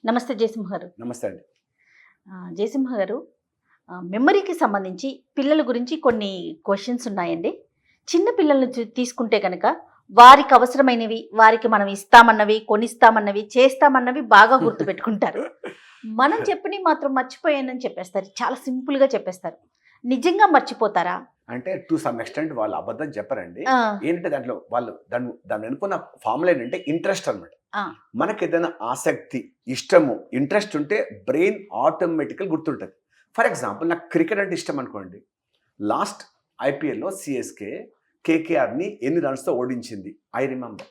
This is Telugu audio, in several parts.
నమస్తే జయసింహ గారు. నమస్తే అండి. జయసింహ గారు, మెమరీకి సంబంధించి పిల్లల గురించి కొన్ని క్వెషన్స్ ఉన్నాయండి. చిన్న పిల్లల్ని తీసుకుంటే గనక వారికి అవసరమైనవి, వారికి మనం ఇస్తామన్నవి, కొనిస్తామన్నవి, చేస్తామన్నవి బాగా గుర్తుపెట్టుకుంటారు. మనం చెప్పినవి మాత్రం మర్చిపోయానని చెప్పేస్తారు. చాలా సింపుల్‌గా చెప్పేస్తారు. నిజంగా మర్చిపోతారా? అంటే టు సమ్ ఎక్స్‌టెంట్ వాళ్ళు అబద్ధం చెప్పరండి. ఆ! ఏంటంటే దాంట్లో వాళ్ళు దాని వెనుకున్న ఫార్ములా ఏంటంటే ఇంట్రెస్ట్ అన్నమాట. ఆ! మనకేదైనా ఆసక్తి, ఇష్టము, ఇంట్రెస్ట్ ఉంటే బ్రెయిన్ ఆటోమేటికల్‌గా గుర్తుంటది. ఫర్ ఎగ్జాంపుల్ నాకు క్రికెట్ అంటే ఇష్టం అనుకోండి. లాస్ట్ ఐపీఎల్‌లో సీఎస్‌కే కేకేఆర్‌ని ఎన్ని రన్స్‌తో ఓడించింది. I remember.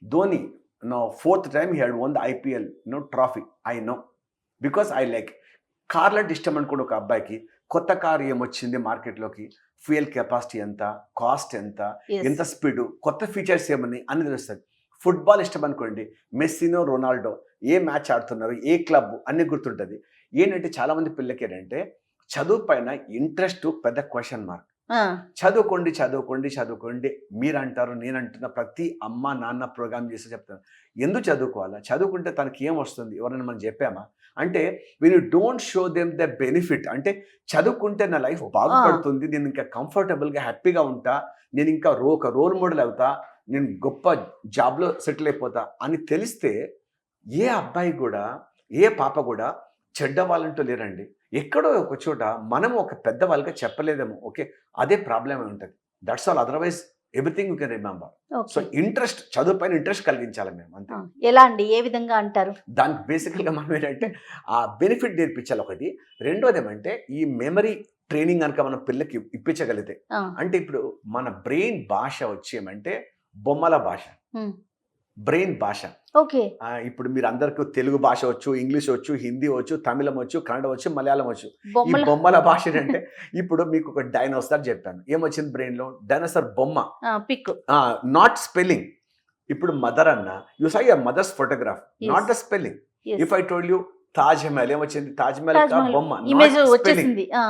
Dhoni fourth time he had won the IPL trophy. I know. Because I like. కార్లు అంటే ఇష్టం అనుకోండి ఒక అబ్బాయికి. కొత్త కార్ ఏమొచ్చింది మార్కెట్‌లోకి, ఫ్యూయల్ కెపాసిటీ ఎంత, కాస్ట్ ఎంత, యెస్. ఎంత స్పీడు, కొత్త ఫీచర్స్ ఏమున్నాయి అన్నీ తెలుస్తది. ఫుట్బాల్ ఇష్టం అనుకోండి, మెస్సీనో, రొనాల్డో ఏ మ్యాచ్ ఆడుతున్నారు, ఏ క్లబ్ అన్నీ గుర్తుంటది. ఏంటంటే చాలామంది పిల్లలకి ఏంటంటే చదువు పైన ఇంట్రెస్ట్ పెద్ద క్వెషన్ మార్క్. ఆ! చదువుకోండి, చదువుకోండి, చదువుకోండి మీరంటారు, నేనంటున్నా, ప్రతి అమ్మ, నాన్న ప్రోగ్రామ్ చేసి చెప్తాను. ఎందుకు చదువుకోవాలా? చదువుకుంటే తనకి ఏమొస్తుంది? ఎవరైనా మనం చెప్పామా? అంటే when you don't show them the benefit, అంటే చదువుకుంటే నా లైఫ్ బాగుపడుతుంది, నేను ఇంకా కంఫర్టబుల్‌గా, హ్యాపీగా ఉంటా, నేను ఇంకా ఒక రోల్ మోడల్ అవుతా, నేను గొప్ప జాబ్‌లో సెటిల్ అయిపోతా అని తెలిస్తే ఏ అబ్బాయి గూడా, ఏ పాప గూడా చెడ్డ వాళ్ళంటూ లేరండి. ఎక్కడో ఒక చోట మనం ఒక పెద్దవాళ్ళుగా చెప్పలేదేమో. ఓకే. అదే ప్రాబ్లమ్ అయి ఉంటది. That's all. Otherwise everything you can remember. So okay. Interest, చదువు పైన ఇంట్రెస్ట్ కలిగించాలి మేము అంతే. ఆ! ఎలా అండి? ఏ విధంగా అంటారు? దానికి బేసికల్‌గా మనం ఏంటంటే ఆ బెనిఫిట్ నేర్పించాలి ఒకటి. రెండోదేమంటే ఈ మెమరీ ట్రైనింగ్ గనక మనం పిల్లకి ఇప్పించగలిగితే, ఆ! అంటే ఇప్పుడు మన బ్రెయిన్ భాష వచ్చేమంటే బొమ్మల భాష. హ్మ్. బ్రెయిన్ భాష. ఓకే. ఇప్పుడు మీరందరికీ తెలుగు భాష వచ్చు, ఇంగ్లీష్ వచ్చు, హిందీ వచ్చు, తమిళం వచ్చు, కన్నడ వచ్చు, మలయాళం వచ్చు. ఈ బొమ్మల బొమ్మల భాష ఏంటంటే ఇప్పుడు మీకు ఒక డైనోసార్ చెప్పాను. ఏమొచ్చింది బ్రెయిన్‌లో? డైనోసార్ బొమ్మ. పిక్. Not spelling. ఇప్పుడు మదర్ అన్న, you saw your mother's photograph, not yes. The spelling. Yes. If I told you Taj Mahal ఏమొచ్చింది? తాజ్ మహల్ కా తాజ్‌మహల్ బొమ్మ, నాట్ ఇమేజ్ స్పెల్లింగ్. వచ్చేసింది. ఆ!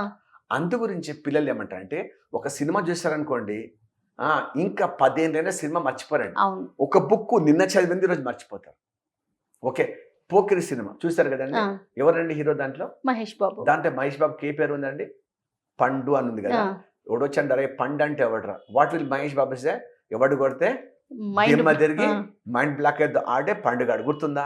అందు గురించి పిల్లలు ఏమంటారంటే ఒక సినిమా చూసారనుకోండి, ఇంకా 10 ఏళ్ళైనా సినిమా మర్చిపోరండి. అవును. ఒక బుక్కు నిన్న చదివింది ఈరోజు మర్చిపోతారు. ఓకే. 'పోకిరి' సినిమా చూసారు కదండీ! ఆ! ఎవరండి హీరో దాంట్లో? మహేష్ బాబు. దాంట్లో మహేష్ బాబుకి ఏ పేరు ఉందండి? పండు అని ఉంది ఆ! కదా! ఎవడొచ్చాడు, "అరేయ్ పండు అంటే ఎవడురా?" వాట్ విల్ మహేష్ బాబు సే? ఎవడు కొడితే మైండ్ దిమ్మ తిరిగి ఆ! మైండ్ బ్లాక్ అయిద్దో ఆడే పండుగాడు. గుర్తుందా?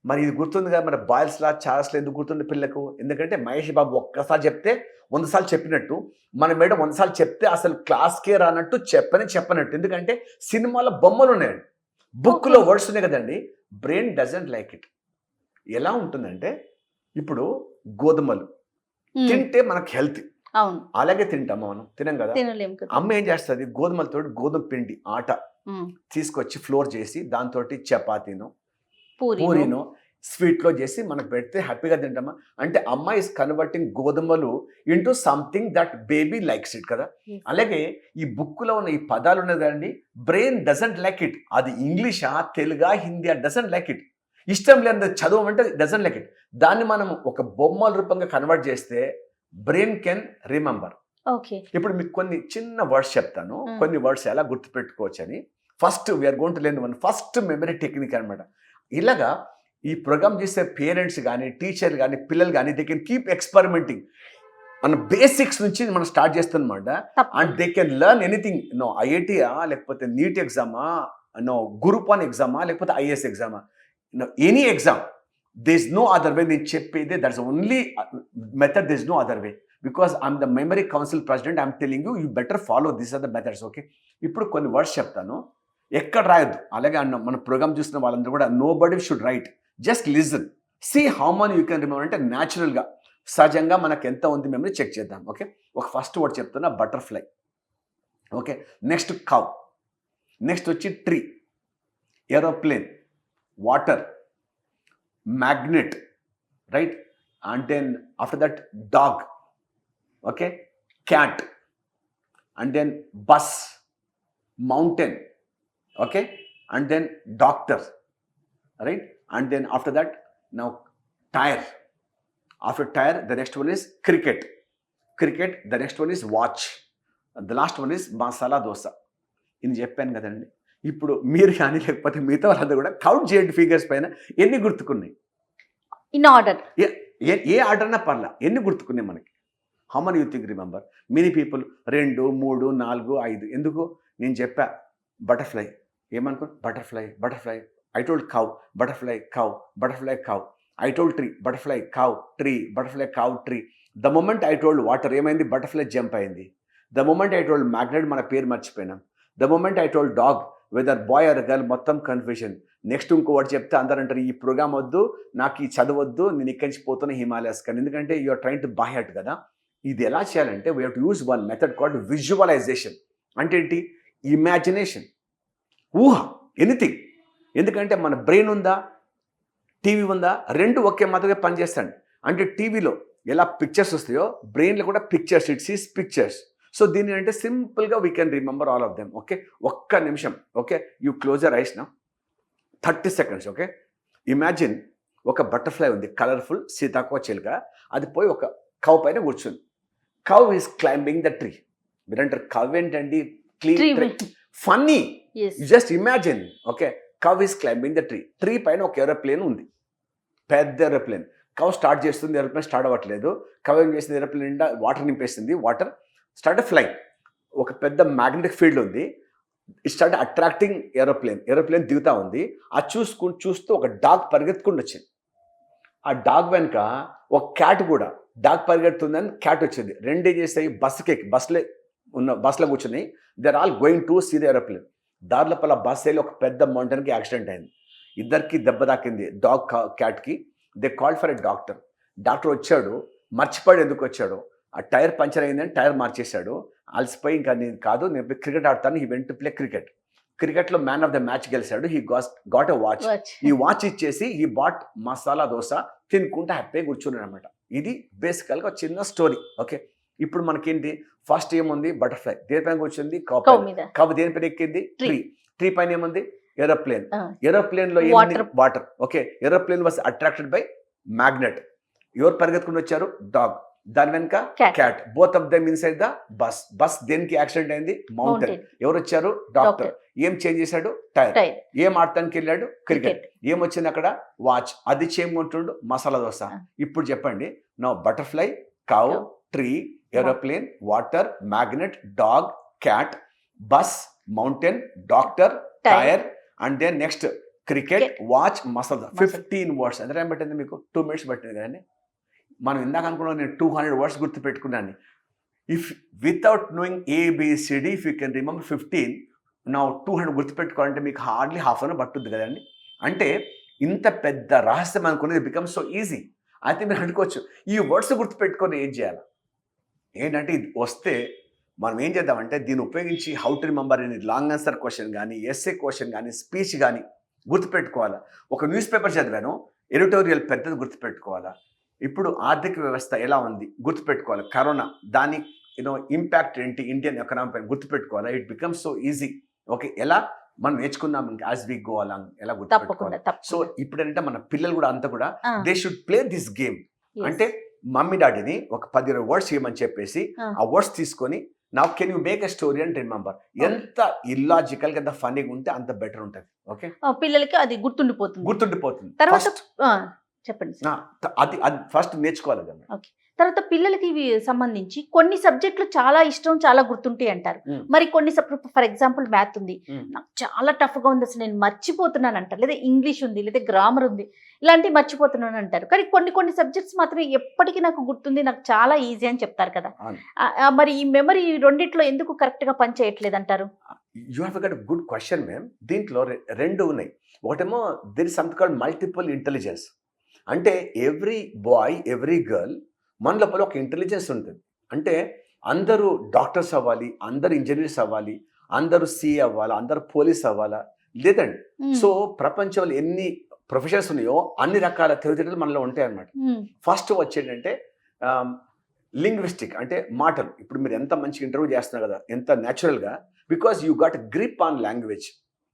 మరి ఇది గుర్తుంది కదా! మరి బాయ్స్‌లా, చార్ల్స్‌లా ఎందుకు గుర్తుంది పిల్లకు? ఎందుకంటే మహేష్ బాబు ఒక్కసారి చెప్తే 100 సార్లు చెప్పినట్టు, మన మేడం 100 సార్లు చెప్తే అసలు క్లాస్‌కే రానట్టు, చెప్పనట్టు. ఎందుకంటే సినిమాలో బొమ్మలున్నాయండి. ఓకే. బుక్‌లో వర్డ్స్ ఉన్నాయి కదండీ! Brain doesn't like it. ఎలా ఉంటుందంటే, ఇప్పుడు గోధుమలు హ్మ్. తింటే మనకు హెల్తీ. అవును. అలాగే తింటామా మనం? తినం గదా! తినలేం కదా! అమ్మ ఏం చేస్తది? గోధుమలతోటి గోధుమ పిండి ఆట హ్మ్. తీసుకొచ్చి ఫ్లోర్ చేసి దాంతోటి చపాతీనో, పూరీను. పూరీనో, స్వీట్‌లో చేసి మనకు పెడితే హ్యాపీగా తింటామా? అంటే అమ్మ ఈస్ కన్వర్టింగ్ గోధుమలు into something that baby likes it కదా! యెస్. అలాగే ఈ బుక్‌లో ఉన్న ఈ పదాలు ఉన్నాయి కదండీ! Brain doesn't like it. అది ఇంగ్లీషా, తెలుగా, హిందీయా డజంట్ లైక్ ఇట్. ఇష్టం లేనిది చదవమంటే డజంట్ లైక్ ఇట్. దాన్ని మనం ఒక బొమ్మల రూపంగా కన్వర్ట్ చేస్తే బ్రెయిన్ కెన్ రిమెంబర్. ఓకే. ఇప్పుడు మీకు కొన్ని చిన్న వర్డ్స్ చెప్తాను. హ్మ్. కొన్ని వర్డ్స్ ఎలా గుర్తుపెట్టుకోవచ్చని. First we are going to learn one first memory technique అనమాట. ఇలాగా ఈ ప్రోగ్రామ్ చేసే పేరెంట్స్ గాని, టీచర్ గాని, పిల్లలు గాని దే కెన్ కీప్ ఎక్స్పెరిమెంటింగ్. మన బేసిక్స్ నుంచి మనం స్టార్ట్ చేస్తామన్నమాట. అండ్ తప్పకుండా. They can learn anything. ఐఐటీయా, లేకపోతే నీట్ ఎగ్జామా, గ్రూప్ 1 ఎగ్జామా, లేకపోతే ఐఏఎస్ ఎగ్జామా, any exam. There is no other way. నేను చెప్పేదే that's only method. There is no other way. Because I'm the memory council president. I'm telling you better follow this or the methods. Okay. ఇప్పుడు కొన్ని వర్డ్స్ చెప్తాను. ఎక్కడ రాయొద్దు. అలాగే మన ప్రోగ్రామ్ చూసిన వాళ్ళందరూ కూడా nobody should write. Just listen. See how many you can remember. అంటే న్యాచురల్గా, సహజంగా మనకు ఎంత ఉంది మెమరీ చెక్ చేద్దాం. ఓకే. ఒక ఫస్ట్ వర్డ్ చెప్తున్నా, butterfly. Okay. Next cow. Next వచ్చి tree, aeroplane, water, magnet, right? And then after that dog, okay, cat, and then bus, mountain, okay, and then doctor, right? And then after that, now tire. After tire, the next one is cricket. The next one is watch. The last one is masala dosa. ఇది చెప్పాను కదండి. ఇప్పుడు మీరు కానీ లేకపోతే మిగతా వాళ్ళందరూ కూడా కౌంట్ చేయండి ఫిగర్స్ పైన ఎన్ని గుర్తుకున్నాయి. In order. ఏ ఆర్డర్ అన్నా పర్లా, ఎన్ని గుర్తుకున్నాయి మనకి? How many you think remember? Many people 2, 3, 4, 5. ఎందుకు? నేను చెప్పా బటర్ఫ్లై, ఏమనుకో butterfly butterfly. I told cow, butterfly cow, butterfly cow. I told tree, butterfly cow tree, butterfly cow tree. The moment I told water, ఏమైంది? బటర్ఫ్లై జంప్ అయింది. The moment I told magnet, మన పేరు మర్చిపోయినాం. The moment I told dog, weather boy or girl, మొత్తం కన్ఫ్యూజన్. నెక్స్ట్ ఇంకో వర్డ్ చెప్తే అందరూ అంటారు ఈ ప్రోగ్రామ్ వద్దు, నాకు ఈ చదవద్దు, నేను ఇక్కడి నుంచి పోతున్నా హిమాలయస్ కానీ. ఎందుకంటే you are train to buy hut కదా. ఇది ఎలా చేయాలంటే we have to use one method called visualisation. అంటే ఏంటి? ఇమాజినేషన్, ఊహ, ఎనీథింగ్. ఎందుకంటే మన బ్రెయిన్ ఉందా, టీవీ ఉందా, రెండు ఒకే మాదిరిగా పనిచేస్తాడు. అంటే టీవీలో ఎలా పిక్చర్స్ వస్తాయో బ్రెయిన్లో కూడా pictures, it sees pictures. So దీని అంటే సింపుల్గా we can remember all of them. Okay, ఒక్క నిమిషం. Okay, you close your eyes now, 30 seconds. Okay, imagine ఒక బటర్ఫ్లై ఉంది, కలర్ఫుల్ సీతాకోక చిలుక. అది పోయి ఒక కౌ పైన కూర్చుంది. Cow is climbing the tree. మీరంటారు కౌ ఏంటండి, funny. You just imagine. Okay, cow is climbing the tree. Tree పైన ఒక ఏరోప్లేన్ ఉంది, పెద్ద ఏరోప్లేన్. కౌ స్టార్ట్ చేస్తుంది, ఏరోప్లేన్ స్టార్ట్ అవ్వట్లేదు. కౌ ఏం చేసింది? ఏరోప్లేన్ నిండా వాటర్ నింపేసింది. Water start flying. ఒక పెద్ద మ్యాగ్నెటిక్ ఫీల్డ్ ఉంది, it start attracting aeroplane. Aeroplane దిగుతూ ఉంది. అది చూస్తూ ఒక డాగ్ పరిగెత్తుకుంటూ వచ్చింది. ఆ డాగ్ వెనుక ఒక క్యాట్ కూడా, డాగ్ పరిగెడుతుందని క్యాట్ వచ్చింది. రెండే చేస్తాయి, బస్సులో కూర్చున్నాయి. They are all going to see the aeroplane. దారిలో పల బస్ వెళ్ళి ఒక పెద్ద మౌంటైన్కి యాక్సిడెంట్ అయింది. ఇద్దరికి దెబ్బ తాకింది, డాగ్ క్యాట్కి. They called for a doctor. Doctor వచ్చాడు, మర్చిపోయాడు ఎందుకు వచ్చాడు. ఆ టైర్ పంచర్ అయిందని టైర్ మార్చేశాడు. అలసిపోయి ఇంకా నేను కాదు, నేను క్రికెట్ ఆడతాను. He went to play cricket. క్రికెట్లో మ్యాన్ ఆఫ్ ద మ్యాచ్ గెలిచాడు. He got a watch. ఈ వాచ్ ఇచ్చేసి హీ బాట్ మసాలా దోశ తినుకుంటూ హ్యాపీగా కూర్చున్నాడు అనమాట. ఇది బేసికల్గా ఒక చిన్న స్టోరీ. ఓకే, ఇప్పుడు మనకేంటి? ఫస్ట్ ఏముంది? బటర్ఫ్లై. దేనిపైన కూర్చుంది? కౌ. దేనిపైన ఎక్కింది? ట్రీ. ట్రీ పైన ఏముంది? ఏరోప్లేన్. ఏరోప్లేన్ లో ఏముంది? Water. Okay, aeroplane was attracted by magnet. ఎవరు పరిగెత్తుకుని వచ్చారు? డాగ్. దాని వెనుక cat. Both of them inside the bus. Bus దేనికి యాక్సిడెంట్ అయింది? మౌంటైన్. ఎవరు వచ్చారు? డాక్టర్. ఏం చేంజ్ చేశాడు? టైర్. ఏం ఆడటానికి వెళ్ళాడు? క్రికెట్. ఏమొచ్చింది అక్కడ? వాచ్. అది చేయమంటుండు మసాలా దోశ. ఇప్పుడు చెప్పండి, no butterfly, cow, tree, aeroplane, water, magnet, dog, cat, bus, mountain, doctor, tyre, and then next cricket, watch, masala. 15 words. ఎంత టైం పట్టింది మీకు? 2 minutes పట్టింది కదండి. మనం ఇందాక అనుకున్నాం నేను 200 words గుర్తు పెట్టుకున్నాను. If without knowing ABCD if you can remember 15, నా 200 గుర్తుపెట్టుకోవాలంటే మీకు హార్డ్లీ హాఫ్ అన్ అవర్ పట్టుద్ది కదండి. అంటే ఇంత పెద్ద రహస్యం అనుకునేది బికమ్ సో ఈజీ. అయితే మీరు అనుకోవచ్చు ఈ వర్డ్స్ గుర్తుపెట్టుకొని ఏం చేయాలి ఏంటంటే, ఇది వస్తే మనం ఏం చేద్దామంటే దీన్ని ఉపయోగించి హౌ టు రిమెంబర్ అని లాంగ్ ఆన్సర్ క్వశ్చన్ కానీ, ఎస్ఏ క్వశ్చన్ కానీ, స్పీచ్ కానీ గుర్తుపెట్టుకోవాలా. ఒక న్యూస్ పేపర్ చదివాను, ఎడిటోరియల్ పెద్దది గుర్తుపెట్టుకోవాలా. ఇప్పుడు ఆర్థిక వ్యవస్థ ఎలా ఉంది గుర్తుపెట్టుకోవాలి. కరోనా దాని ఇంపాక్ట్ ఏంటి ఇండియన్ ఎకనామీ పైన గుర్తుపెట్టుకోవాలా. It becomes so easy. Okay, ఎలా మనం నేర్చుకుందాం ఇంకా యాజ్ వి గో అలాంగ్, ఎలా గుర్తుపెట్టుకోవాలి. సో ఇప్పుడు ఏంటంటే మన పిల్లలు కూడా అంతా కూడా they should play this game. అంటే మమ్మీ డాడీని ఒక 10 words చేయమని చెప్పేసి ఆ వర్డ్స్ తీసుకొని now can you make a story and remember. ఎంత ఇల్లాజికల్ గా, ఎంత ఫన్నీగా ఉంటే అంత బెటర్ ఉంటుంది. ఓకే, పిల్లలకి అది గుర్తుండిపోతుంది. తర్వాత చెప్పండి. అది ఫస్ట్ నేర్చుకోవాలి కదా. ఓకే, తర్వాత పిల్లలకి ఇవి సంబంధించి కొన్ని సబ్జెక్టులు చాలా ఇష్టం, చాలా గుర్తుంటాయి అంటారు. మరి కొన్ని ఫర్ ఎగ్జాంపుల్ మ్యాథ్ ఉంది, నాకు చాలా టఫ్గా ఉంది, అసలు నేను మర్చిపోతున్నాను అంటారు. లేదా ఇంగ్లీష్ ఉంది, లేదా గ్రామర్ ఉంది, ఇలాంటివి మర్చిపోతున్నాను అంటారు. కానీ కొన్ని సబ్జెక్ట్స్ మాత్రం ఎప్పటికీ నాకు గుర్తుంది, నాకు చాలా ఈజీ అని చెప్తారు కదా. మరి ఈ మెమరీ రెండిట్లో ఎందుకు కరెక్ట్గా పనిచేయట్లేదు అంటారు? You have got good question ma'am. దీంట్లో రెండు ఉన్నాయి. ఒకటేమో there is something called multiple intelligence. అంటే ఎవ్రీ బాయ్, ఎవ్రీ గర్ల్ మన లోపల ఒక ఇంటెలిజెన్స్ ఉంటుంది. అంటే అందరూ డాక్టర్స్ అవ్వాలి, అందరూ ఇంజనీర్స్ అవ్వాలి, అందరూ సిఏ అవ్వాలా, అందరూ పోలీస్ అవ్వాలా లేదండి. సో ప్రపంచంలో ఎన్ని ప్రొఫెషన్స్ ఉన్నాయో అన్ని రకాల తెలివితేటలు మనలో ఉంటాయి అన్నమాట. ఫస్ట్ వచ్చేటంటే లింగ్విస్టిక్, అంటే మాటలు. ఇప్పుడు మీరు ఎంత మంచి ఇంటర్వ్యూ చేస్తున్నారు కదా, ఎంత న్యాచురల్గా, because you got grip on language.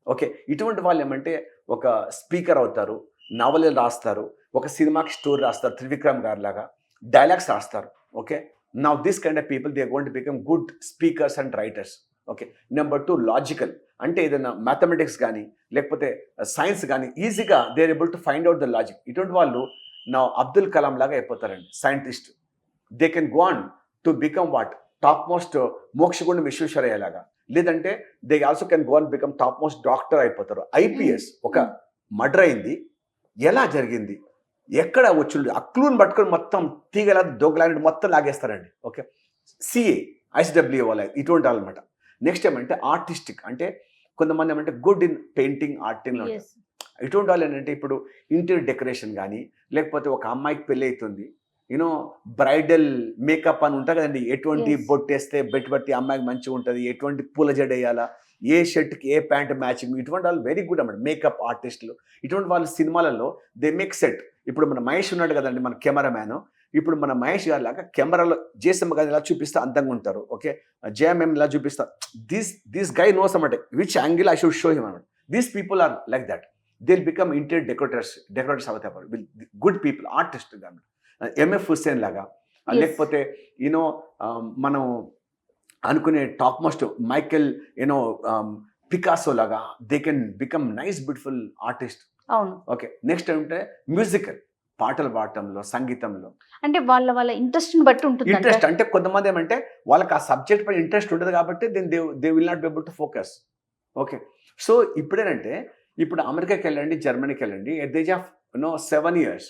Okay, ఇటువంటి వాళ్ళు ఏమంటే ఒక స్పీకర్ అవుతారు, నవలలు రాస్తారు, ఒక సినిమాకి స్టోరీ రాస్తారు, త్రివిక్రమ్ గారి లాగా డైలాగ్స్ రాస్తారు. Okay, now this kind of people they are going to become good speakers and writers. Okay, number 2 logical, అంటే ఏదైనా మ్యాథమెటిక్స్ కానీ లేకపోతే సైన్స్ కానీ ఈజీగా they are able to find out the logic. ఇటువంటి వాళ్ళు నా అబ్దుల్ కలాం లాగా అయిపోతారండి scientist. They can go on to become what top most Mokshagundam Visvesvaraya లాగా, లేదంటే they also can go and become top most doctor అయిపోతారు. ఐపీఎస్ ఒక మర్డర్ అయింది, ఎలా జరిగింది, ఎక్కడ వచ్చి ఆ క్లూని పట్టుకొని మొత్తం తీగల దొంగలాంటి మొత్తం లాగేస్తారండి. ఓకే, సిఏ ఐసిడబ్ల్యూ వాళ్ళ ఇటువంటి వాళ్ళు అనమాట. నెక్స్ట్ ఏమంటే ఆర్టిస్టిక్, అంటే కొంతమంది ఏమంటే గుడ్ ఇన్ పెయింటింగ్ ఆర్టింగ్లో ఉంటారు. Yes. ఇటువంటి వాళ్ళు ఏంటంటే ఇప్పుడు ఇంటీరియర్ డెకరేషన్ కానీ, లేకపోతే ఒక అమ్మాయికి పెళ్ళి అవుతుంది, యూనో బ్రైడల్ మేకప్ అని ఉంటుంది కదండి, ఎటువంటి Yes. బొట్టేస్తే బెట్టు బట్టి అమ్మాయికి మంచిగా ఉంటుంది, ఎటువంటి పూల జడ వేయాలా, ఏ షర్ట్కి ఏ ప్యాంట్ మ్యాచింగ్, ఇటువంటి వాళ్ళు వెరీ గుడ్ అన్నమాట మేకప్ ఆర్టిస్టులు. ఇటువంటి వాళ్ళు సినిమాలలో దే మేక్ సెట్. ఇప్పుడు మన మహేష్ ఉన్నాడు కదండి మన కెమెరామ్యాన్, ఇప్పుడు మన మహేష్ గారి లాగా కెమెరాలో జేసమ్మ గారిని ఇలా చూపిస్తే అందంగా ఉంటారు. ఓకే, జేఎంఎం ఇలా చూపిస్తా, దిస్ గై నోస్ అన్నమాట which angle I should show him అన్నమాట. These people are like that, they will become interior decorators అవుతారు, గుడ్ పీపుల్ ఆర్టిస్ట్ అన్నమాట. ఎంఎఫ్ హుస్సేన్ లాగా, Yes. లేకపోతే యూనో మనం అనుకునే top most Michael you know Picasso లాగా, they can become nice beautiful artist. అవును. ఓకే, నెక్స్ట్ ఏంటంటే మ్యూజికల్, పాటలు పాడటంలో, సంగీతంలో అంటే వాళ్ళ ఇంట్రెస్ట్ని బట్టి ఉంటుంది. ఇంట్రెస్ట్. అంటే కొంతమంది ఏమంటే వాళ్ళకి ఆ సబ్జెక్ట్ పైన ఇంట్రెస్ట్ ఉంటుంది కాబట్టి then they will not be able to focus. Okay, so ఇప్పుడేనంటే ఇప్పుడు అమెరికాకి వెళ్ళండి, జర్మనీకి వెళ్ళండి, at the age of 7 years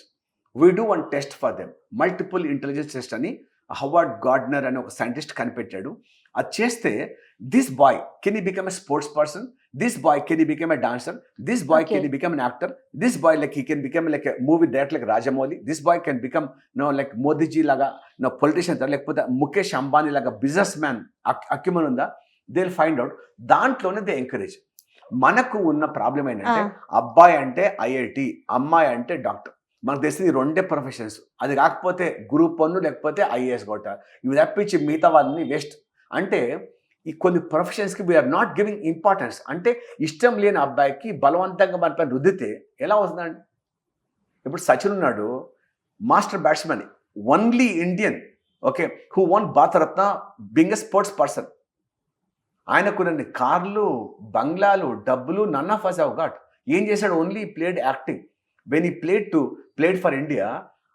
we do one test for them, multiple intelligence test అని హవార్డ్ గార్డ్నర్ అని ఒక సైంటిస్ట్ కనిపెట్టాడు. అది చేస్తే దిస్ బాయ్ కెన్ ఈ become a sports person, this boy can ఈ become a dancer, this boy Okay. Can ఈ become an actor, this boy like he can become like movie director like Rajamouli, this boy can become like Modiji లాగా పొలిటీషియన్, లేకపోతే ముఖేష్ అంబానీ లాగా బిజినెస్ మ్యాన్ అక్యుమన్ ఉందా, దే విల్ ఫైండ్ అవుట్. దాంట్లోనే దే ఎంకరేజ్. మనకు ఉన్న ప్రాబ్లం ఏంటంటే అబ్బాయి అంటే ఐఐటి, అమ్మాయి అంటే డాక్టర్. మనకు తెలిసింది రెండే ప్రొఫెషన్స్, అది కాకపోతే గ్రూప్ 1 లేకపోతే ఐఏఎస్ కొట్ట, ఇవి తప్పించి మిగతా వాళ్ళని వేస్ట్. అంటే ఈ కొన్ని ప్రొఫెషన్స్కి వీఆర్ నాట్ గివింగ్ ఇంపార్టెన్స్. అంటే ఇష్టం లేని అబ్బాయికి బలవంతంగా మన పైన రుద్దితే ఎలా వస్తుందండి? ఇప్పుడు సచిన్ ఉన్నాడు, master batsmen, only Indian, okay, who won Bharat Ratna, being a sports person. ఆయనకు కొన్ని కార్లు, బంగ్లాలు, డబ్బులు, none of us have got. ఏం చేశాడు? Only played acting. When he played for India,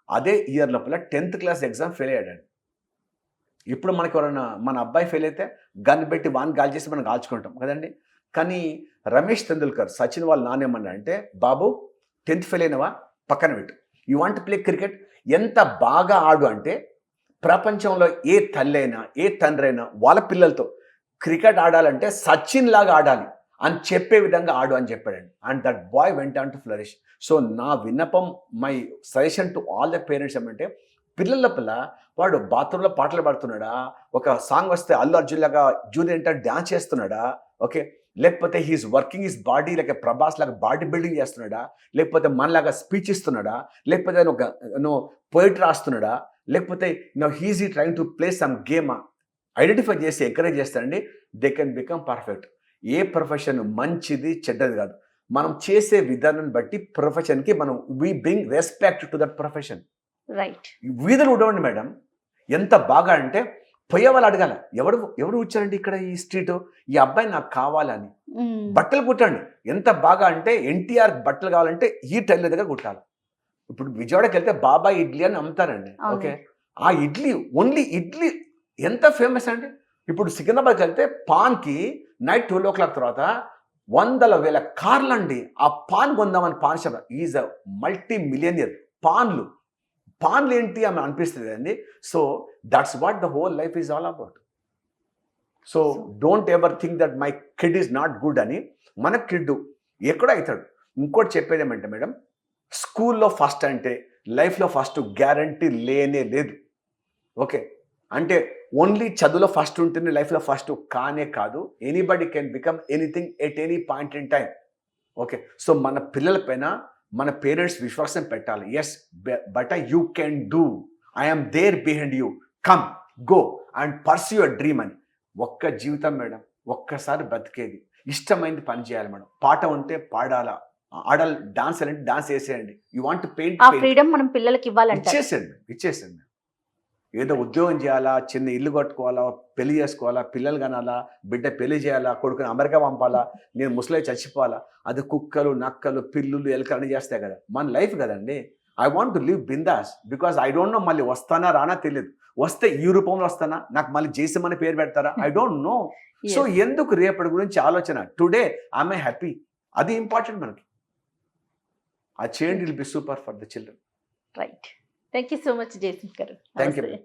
అదే ఇయర్ లోపల 10th class ఎగ్జామ్ ఫెయిల్ అయ్యాడు. ఇప్పుడు మనకి ఎవరైనా మన అబ్బాయి ఫెయిల్ అయితే గన్ పెట్టి వాన్ గాలి చేసి మనం కాల్చుకుంటాం కదండి. కానీ రమేష్ తెందుల్కర్, సచిన్ వాళ్ళ నానేమన్నా అంటే, బాబు 10th ఫెయిల్ అయినవా పక్కన పెట్టు, యూ వాంట్ ప్లే క్రికెట్, ఎంత బాగా ఆడు అంటే ప్రపంచంలో ఏ తల్లి అయినా ఏ తండ్రి అయినా వాళ్ళ పిల్లలతో క్రికెట్ ఆడాలంటే సచిన్ లాగా ఆడాలి అని చెప్పే విధంగా ఆడు అని చెప్పాడండి. And that boy went on to flourish. So నా విన్నపం, my suggestion to all the parents ఏమంటే, పిల్లల పిల్ల వాడు బాత్రూంలో పాటలు పాడుతున్నాడా, ఒక సాంగ్ వస్తే అల్లు అర్జున్ లాగా జూనియర్ ఎన్టీఆర్ డాన్స్ చేస్తున్నాడా, ఓకే, లేకపోతే he is working his body like Prabhas లాగా బాడీ బిల్డింగ్ చేస్తున్నాడా, లేకపోతే మనలాగా స్పీచ్ ఇస్తున్నాడా, లేకపోతే ఒక పోయిట్ రాస్తున్నాడా, లేకపోతే he is trying to play some game, identify చేసి ఎంకరేజ్ చేస్తారండి, దే కెన్ బికమ్ పర్ఫెక్ట్. ఏ ప్రొఫెషన్ మంచిది చెడ్డది కాదు, మనం చేసే విధానం బట్టి ప్రొఫెషన్కి మనం we bring respect to that profession. Right. వీధులు ఉండవండి మేడం, ఎంత బాగా అంటే పోయే వాళ్ళు అడగాల, ఎవరు వచ్చారండి ఇక్కడ ఈ స్ట్రీట్, ఈ అబ్బాయి నాకు కావాలని. బట్టలు కుట్టండి, ఎంత బాగా అంటే ఎన్టీఆర్ బట్టలు కావాలంటే ఈ టైలర్ దగ్గర కుట్టాలి. ఇప్పుడు విజయవాడకి వెళ్తే బాబాయ్ ఇడ్లీ అని అమ్ముతారండి. ఓకే, ఆ ఇడ్లీ, ఓన్లీ ఇడ్లీ ఎంత ఫేమస్ అండి. ఇప్పుడు సికింద్రాబాద్కి వెళ్తే పాన్కి నైట్ 12 o'clock తర్వాత 100,000 కార్లు అండి. ఆ పాన్ కొందామని paan shop, is a multi millionaire. పాన్లు ఏంటి అని అనిపిస్తుంది అండి. So that's what the whole life is all about. So don't ever think that my kid is not good అని. మన కిడ్ ఎక్కడో అవుతాడు. ఇంకోటి చెప్పేది ఏమంటే మేడం, స్కూల్లో ఫస్ట్ అంటే లైఫ్లో ఫస్ట్ గ్యారంటీ లేనే లేదు. ఓకే, అంటే ఓన్లీ చదువులో ఫస్ట్ ఉంటుంది, లైఫ్లో ఫస్ట్ కానే కాదు. Anybody can become anything at any point in time. Okay, so మన పిల్లల పైన మన పేరెంట్స్ విశ్వాసం పెట్టాలి. Yes but you can do, I'm there behind you, come go and pursue your dream అని. ఒక్క జీవితం మేడం, ఒక్కసారి బతికేది, ఇష్టమైంది పని చేయాలి మేడం. పాట ఉంటే పాడాలా, ఆడాలి, డాన్స్ అంటే డాన్స్ వేసేయండి. యూ వాంట్ పెయింట్, ఆ ఫ్రీడమ్ మనం పిల్లలకి ఇవ్వాలంటే ఇచ్చేసేయండి. ఏదో ఉద్యోగం చేయాలా, చిన్న ఇల్లు కట్టుకోవాలా, పెళ్లి చేసుకోవాలా, పిల్లలు కనాలా, బిడ్డ పెళ్లి చేయాలా, కొడుకుని అమెరికా పంపాలా, నేను ముసలి చచ్చిపోవాలా, అది కుక్కలు, నక్కలు, పిల్లులు, ఎలుకలు అని చేస్తాయి కదా. మన లైఫ్ కదండి. I want to live bindaas because I don't know మళ్ళీ వస్తానా రానా తెలియదు. వస్తే ఈ రూపంలో వస్తానా, నాకు మళ్ళీ జేసమ్ అని పేరు పెడతారా, ఐ డోంట్ నో. సో ఎందుకు రేపటి గురించి ఆలోచన, టుడే ఐఎమ్ హ్యాపీ, అది ఇంపార్టెంట్ మనకి. ఆ change will be super for the children. Right. Thank you so much Jayasimha గారు. Thank you. నమస్తే.